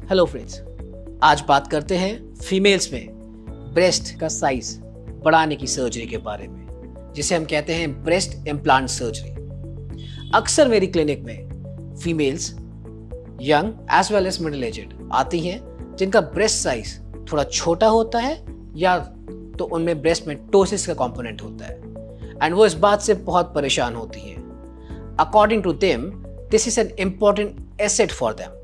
Hello friends, आज बात करते हैं फीमेल्स में ब्रेस्ट का साइज बढ़ाने की सर्जरी के बारे में, जिसे हम कहते हैं ब्रेस्ट इम्प्लांट सर्जरी। अक्सर मेरी क्लिनिक में females young as well as middle aged आती हैं जिनका ब्रेस्ट साइज थोड़ा छोटा होता है या तो उनमें ब्रेस्ट में टोसिस का कंपोनेंट होता है एंड वो इस बात से बहुत परेशान होती हैं। According to them this is an important asset for them,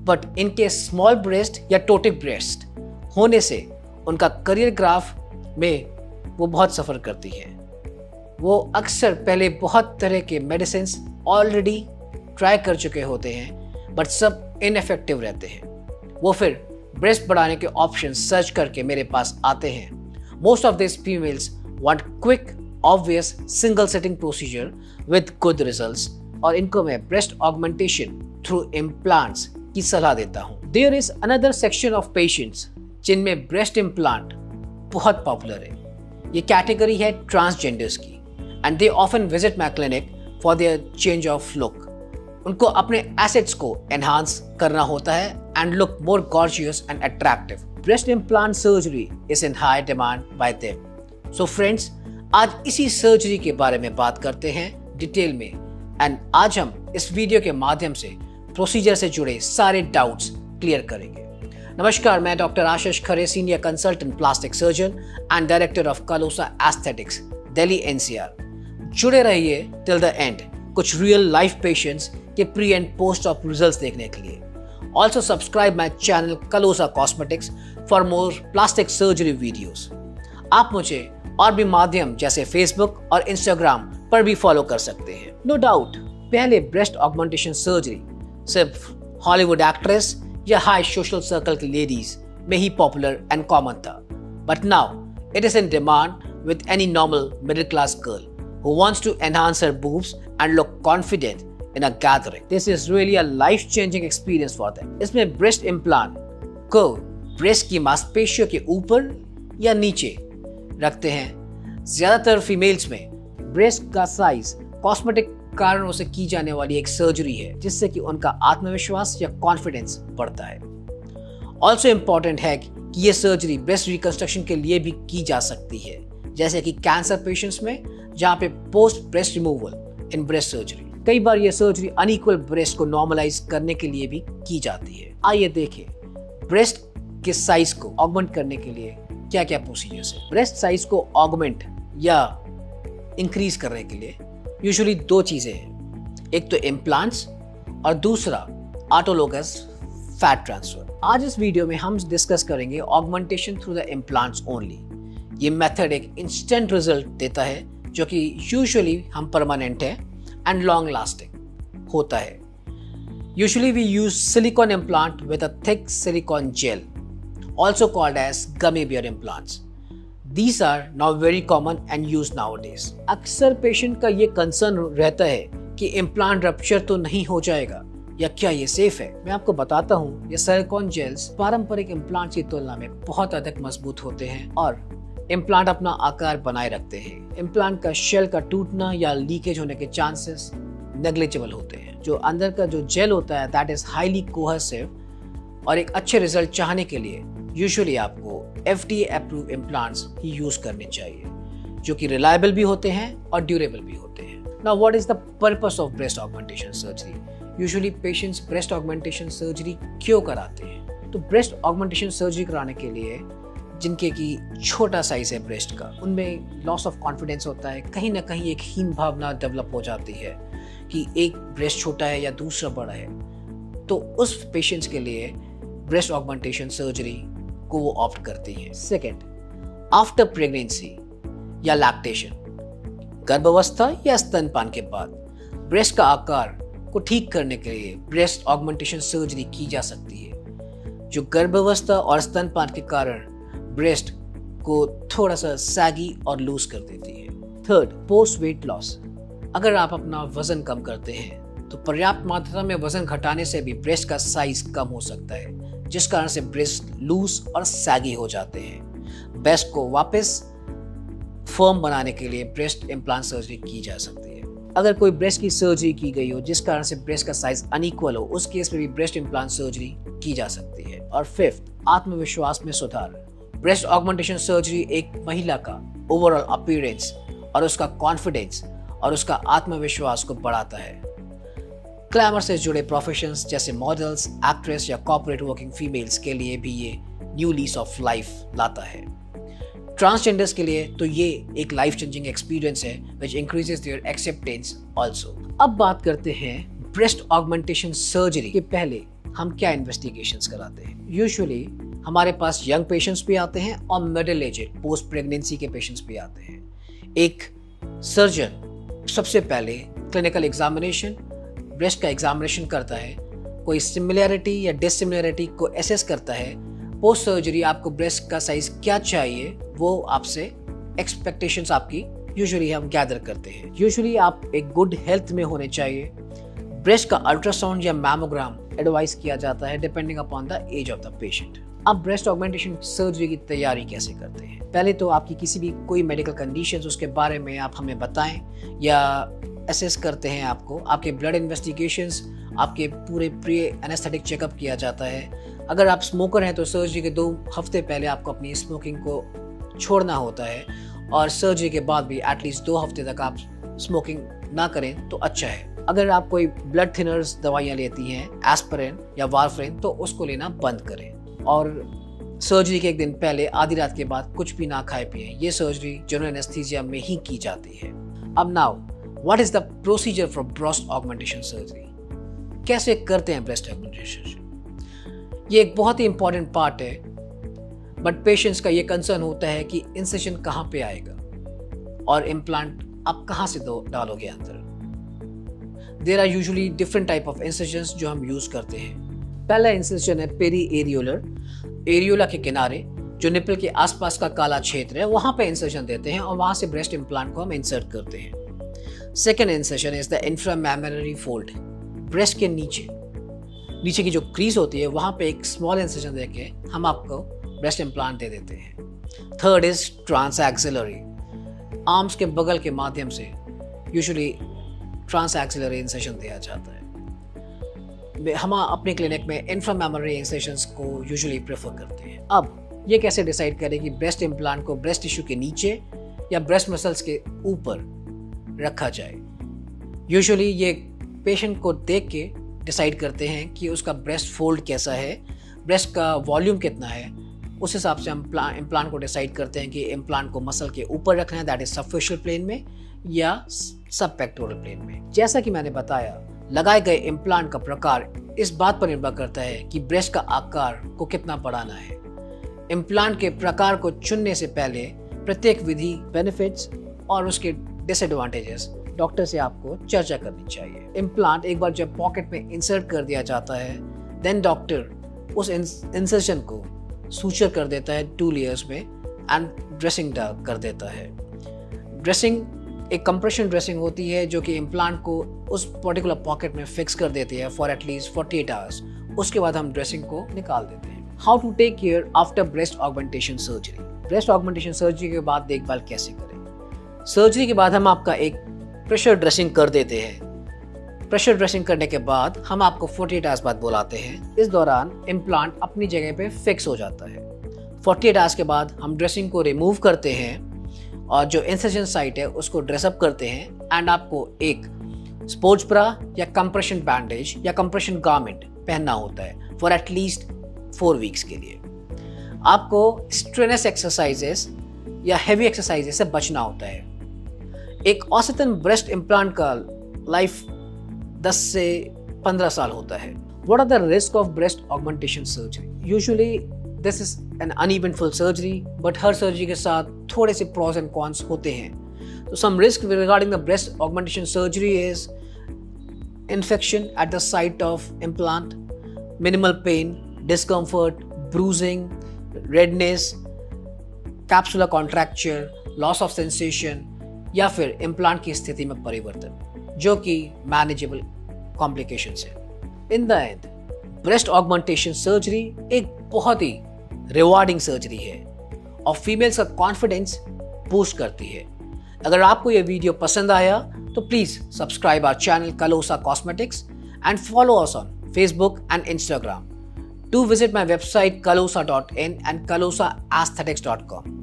but इनके स्मॉल ब्रेस्ट या टोटिक ब्रेस्ट होने से उनका करियर ग्राफ में वो बहुत सफ़र करती है। वो अक्सर पहले बहुत तरह के मेडिसिन ऑलरेडी ट्राई कर चुके होते हैं बट सब इनफेक्टिव रहते हैं। वो फिर ब्रेस्ट बढ़ाने के ऑप्शन सर्च करके मेरे पास आते हैं। Most of this females want quick obvious single setting procedure with good results, और इनको मैं ब्रेस्ट ऑगमेंटेशन थ्रू इम्प्लांट्स की सलाह देता हूँ। There is another section of patients जिनमें ब्रेस्ट इम्प्लांट बहुत पॉपुलर है। ये कैटेगरी है ट्रांसजेंडर्स की and they often visit my clinic for their change of look. उनको अपने एसेट्स को एनहांस करना होता है and look more gorgeous and attractive. Breast implant surgery is in high demand by them. So friends, आज इसी surgery के बारे में बात करते हैं डिटेल में एंड आज हम इस वीडियो के माध्यम से प्रोसीजर से जुड़े सारे डाउट्स क्लियर करेंगे। नमस्कार, मैं doctor Ashish Khare, senior consultant plastic surgeon and director of Kalosa aesthetics, Delhi NCR. जुड़े रहिए टिल द एंड कुछ रियल लाइफ पेशेंट्स के pre and post of results देखने के लिए। Also subscribe my channel Kalosa cosmetics for more plastic surgery videos. आप मुझे और भी माध्यम जैसे फेसबुक और इंस्टाग्राम पर भी फॉलो कर सकते हैं। नो डाउट, पहले ब्रेस्ट ऑगमेंटेशन सर्जरी सिर्फ हॉलीवुड एक्ट्रेस या हाई सोशल सर्कल की लेडीज में ही पॉपुलर एंड कॉमन था, but now it is in demand with any normal middle class girl who wants to enhance her boobs and look confident in a gathering. This is really a life-changing experience for them. इसमें breast implant को breast की मांसपेशियों के ऊपर या नीचे रखते हैं। ज्यादातर फीमेल्स में ब्रेस्ट का साइज कॉस्मेटिक कारणों से की जाने वाली एक सर्जरी है जिससे कि उनका आत्मविश्वास या कॉन्फिडेंस बढ़ता है। ऑल्सो इम्पॉर्टेंट है कि ये सर्जरी ब्रेस्ट रिकंस्ट्रक्शन के लिए भी की जा सकती है, जैसे कि कैंसर पेशेंट्स में जहाँ पे post breast removal in breast surgery. कई बार ये सर्जरी अनइक्वल ब्रेस्ट को नॉर्मलाइज करने के लिए भी की जाती है। आइए देखें ब्रेस्ट के साइज को ऑगमेंट करने के लिए क्या क्या प्रोसीजर्स है। ब्रेस्ट साइज को ऑगमेंट या इंक्रीज करने के लिए यूजुअली दो चीजें हैं, एक तो इम्प्लांट्स और दूसरा ऑटोलोगस फैट ट्रांसफर। आज इस वीडियो में हम डिस्कस करेंगे augmentation through the implants only. ये मेथड एक इंस्टेंट रिजल्ट देता है जो कि यूजुअली हम परमानेंट है एंड लॉन्ग लास्टिंग होता है। Usually we use silicone implant with a thick silicone gel, also called as gummy bear implants. These are now very common and used nowadays. अक्सर patient का ये कंसर्न रहता है कि इम्प्लांट रप्चर तो नहीं हो जाएगा या क्या ये सेफ है। मैं आपको बताता हूँ, ये सिलिकॉन जेल्स पारंपरिक इम्प्लांट की तुलना में बहुत अधिक मजबूत होते हैं और इम्प्लांट अपना आकार बनाए रखते हैं। इम्प्लांट का शेल का टूटना या लीकेज होने के चांसेस नेग्लिजिबल होते हैं। जो अंदर का जो जेल होता है दैट इज हाईली कोहेसिव, और एक अच्छे रिजल्ट चाहने के लिए यूजुअली आपको FDA अप्रूव इम्प्लांट्स ही यूज करने चाहिए जो कि रिलायबल भी होते हैं और ड्यूरेबल भी होते हैं। Now what is the purpose of breast augmentation surgery? Usually patients breast augmentation surgery क्यों कराते हैं? तो ब्रेस्ट ऑगमेंटेशन सर्जरी कराने के लिए जिनके की छोटा साइज है ब्रेस्ट का, उनमें लॉस ऑफ कॉन्फिडेंस होता है, कहीं ना कहीं एक हीन भावना डेवलप हो जाती है कि एक ब्रेस्ट छोटा है या दूसरा बड़ा है। तो उस पेशेंट्स के लिए ब्रेस्ट ऑगमेंटेशन सर्जरी को वो ऑप्ट करती हैं। सेकेंड, आफ्टर प्रेगनेंसी या लैक्टेशन, गर्भावस्था या स्तनपान के बाद ब्रेस्ट का आकार को ठीक करने के लिए ब्रेस्ट ऑगमेंटेशन सर्जरी की जा सकती है जो गर्भावस्था और स्तनपान के कारण ब्रेस्ट को थोड़ा सा सैगी और लूज कर देती है। Third, post weight loss. अगर आप अपना वजन कम करते हैं तो पर्याप्त मात्रा में वजन घटाने से भी ब्रेस्ट का साइज कम हो सकता है, जिस कारण से ब्रेस्ट लूज और सैगी हो जाते हैं। ब्रेस्ट को वापस फर्म बनाने के लिए ब्रेस्ट इम्प्लांट सर्जरी की जा सकती है। अगर कोई ब्रेस्ट की सर्जरी की गई हो जिस कारण से ब्रेस्ट का साइज अनइक्वल हो, उस केस में भी ब्रेस्ट इम्प्लांट सर्जरी की जा सकती है। और फिफ्थ, आत्मविश्वास में सुधार। ब्रेस्ट ऑगमेंटेशन सर्जरी एक महिला का ओवरऑल अपीयरेंस और उसका कॉन्फिडेंस और उसका आत्मविश्वास को बढ़ाता है। ग्लैमर से जुड़े प्रोफेशंस जैसे मॉडल्स, एक्ट्रेस या कॉर्पोरेट वर्किंग फीमेल्स के लिए भी ये न्यू लीज ऑफ लाइफ लाता है। ट्रांसजेंडर्स के लिए तो ये एक लाइफ चेंजिंग एक्सपीरियंस है which increases their acceptance also. अब बात करते हैं ब्रेस्ट ऑगमेंटेशन सर्जरी के पहले हम क्या इन्वेस्टिगेशंस कराते हैं। यूजुअली हमारे पास यंग पेशेंट्स भी आते हैं और मिडिल एजेड पोस्ट प्रेगनेंसी के पेशेंट्स भी आते हैं। एक सर्जन सबसे पहले क्लिनिकल एग्जामिनेशन, ब्रेस्ट का एग्जामिनेशन करता है, कोई सिमिलैरिटी या डिसिमिलैरिटी को एसेस करता है। पोस्ट सर्जरी आपको ब्रेस्ट का साइज क्या चाहिए वो आपसे एक्सपेक्टेशंस आपकी यूजुअली हम गैदर करते हैं। यूजुअली आप एक गुड हेल्थ में होने चाहिए। ब्रेस्ट का अल्ट्रासाउंड या मैमोग्राम एडवाइस किया जाता है depending upon the age of the patient. अब ब्रेस्ट ऑगमेंटेशन सर्जरी की तैयारी कैसे करते हैं? पहले तो आपकी किसी भी कोई मेडिकल कंडीशंस उसके बारे में आप हमें बताएं या असेस करते हैं आपको। आपके ब्लड इन्वेस्टिगेशंस, आपके पूरे प्री एनेस्थेटिक चेकअप किया जाता है। अगर आप स्मोकर हैं तो सर्जरी के 2 हफ्ते पहले आपको अपनी स्मोकिंग को छोड़ना होता है और सर्जरी के बाद भी एटलीस्ट 2 हफ्ते तक आप स्मोकिंग ना करें तो अच्छा है। अगर आप कोई ब्लड थिनर्स दवाइयाँ लेती हैं, एस्पिरिन या वारफरिन, तो उसको लेना बंद करें। और सर्जरी के 1 दिन पहले आधी रात के बाद कुछ भी ना खाए पिए। ये सर्जरी जनरल एनेस्थीसिया में ही की जाती है। अब now what is the procedure for breast augmentation surgery? कैसे करते हैं ब्रेस्ट ऑगमेंटेशन? ये एक बहुत ही इंपॉर्टेंट पार्ट है, बट पेशेंट्स का ये कंसर्न होता है कि इंसेशन कहाँ पे आएगा और इम्प्लांट आप कहाँ से डालोगे अंदर। There are usually different type of incisions जो हम यूज करते हैं। पहला इंसेशन है पेरी एरियोलर, एरियोला के किनारे जो निपल के आसपास का काला क्षेत्र है वहां पे इंसेशन देते हैं और वहां से ब्रेस्ट इम्प्लांट को हम इंसर्ट करते हैं। Second incision is the inframammary fold, breast के नीचे की जो क्रीज होती है वहां पे एक स्मॉल इंसेशन देके हम आपको ब्रेस्ट इम्प्लांट दे देते हैं। थर्ड इज ट्रांसएक्सिलरी, आर्म्स के बगल के माध्यम से यूजुअली ट्रांसएक्सिलरी इंसेशन दिया जाता है। हम अपने क्लिनिक में इंफ्रामैमरी इंसेशंस को यूजुअली प्रेफर करते हैं। अब ये कैसे डिसाइड करें कि ब्रेस्ट इम्प्लांट को ब्रेस्ट टिश्यू के नीचे या ब्रेस्ट मसल्स के ऊपर रखा जाए? यूजुअली ये पेशेंट को देख के डिसाइड करते हैं कि उसका ब्रेस्ट फोल्ड कैसा है, ब्रेस्ट का वॉल्यूम कितना है। उस हिसाब से हम इम्प्लांट को डिसाइड करते हैं कि इम्प्लांट को मसल के ऊपर रखना है, दैट इज सबफेशियल प्लेन में या सब पेक्टोरल प्लेन में। जैसा कि मैंने बताया, लगाए गए इम्प्लांट का प्रकार इस बात पर निर्भर करता है कि ब्रेस्ट का आकार को कितना बढ़ाना है। इम्प्लांट के प्रकार को चुनने से पहले प्रत्येक विधि, बेनिफिट्स और उसके डिसएडवांटेजेस डॉक्टर से आपको चर्चा करनी चाहिए। इम्प्लांट एक बार जब पॉकेट में इंसर्ट कर दिया जाता है, देन डॉक्टर उस इंसर्शन को सूचर कर देता है 2 लेयर्स में एंड ड्रेसिंग कर देता है। ड्रेसिंग एक कंप्रेशन ड्रेसिंग होती है जो कि इम्प्लांट को उस पर्टिकुलर पॉकेट में फिक्स कर देती है फॉर एटलीस्ट 48 आवर्स। उसके बाद हम ड्रेसिंग को निकाल देते हैं। How to take care after breast augmentation surgery? Breast augmentation surgery के बाद देखभाल कैसे करें? सर्जरी के बाद हम आपका एक प्रेशर ड्रेसिंग कर देते हैं। प्रेशर ड्रेसिंग करने के बाद हम आपको 48 आवर्स बाद बुलाते हैं। इस दौरान इम्प्लांट अपनी जगह पे फिक्स हो जाता है। 48 आवर्स के बाद हम ड्रेसिंग को रिमूव करते हैं और जो इंसेशन साइट है उसको ड्रेसअप करते हैं एंड आपको एक स्पोर्ट्स ब्रा या कंप्रेशन बैंडेज या कंप्रेशन गारमेंट पहनना होता है फॉर एटलीस्ट 4 वीक्स के लिए। आपको स्ट्रेनस एक्सरसाइजेस या हेवी एक्सरसाइजेस से बचना होता है। एक औसतन ब्रेस्ट इम्प्लांट का लाइफ 10 से 15 साल होता है। What are the risk of breast augmentation surgery? Usually this is an uneventful surgery, but her surgery के साथ थोड़े से pros and cons होते हैं। So some risk regarding the breast augmentation surgery is infection at the site of implant, minimal pain, discomfort, bruising, redness, capsular contracture, loss of sensation या फिर implant की स्थिति में परिवर्तन जो कि मैनेजेबल कॉम्प्लिकेशंस है। In the end breast augmentation surgery एक बहुत ही रिवार्डिंग सर्जरी है और फीमेल्स का कॉन्फिडेंस बूस्ट करती है। अगर आपको यह वीडियो पसंद आया तो please subscribe our channel Kalosa Cosmetics and follow us on Facebook and Instagram. Do visit my website kalosa.in and kalosaaesthetics.com.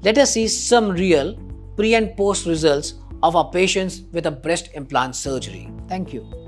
Let us see some real pre and post results of our patients with a breast implant surgery. Thank you.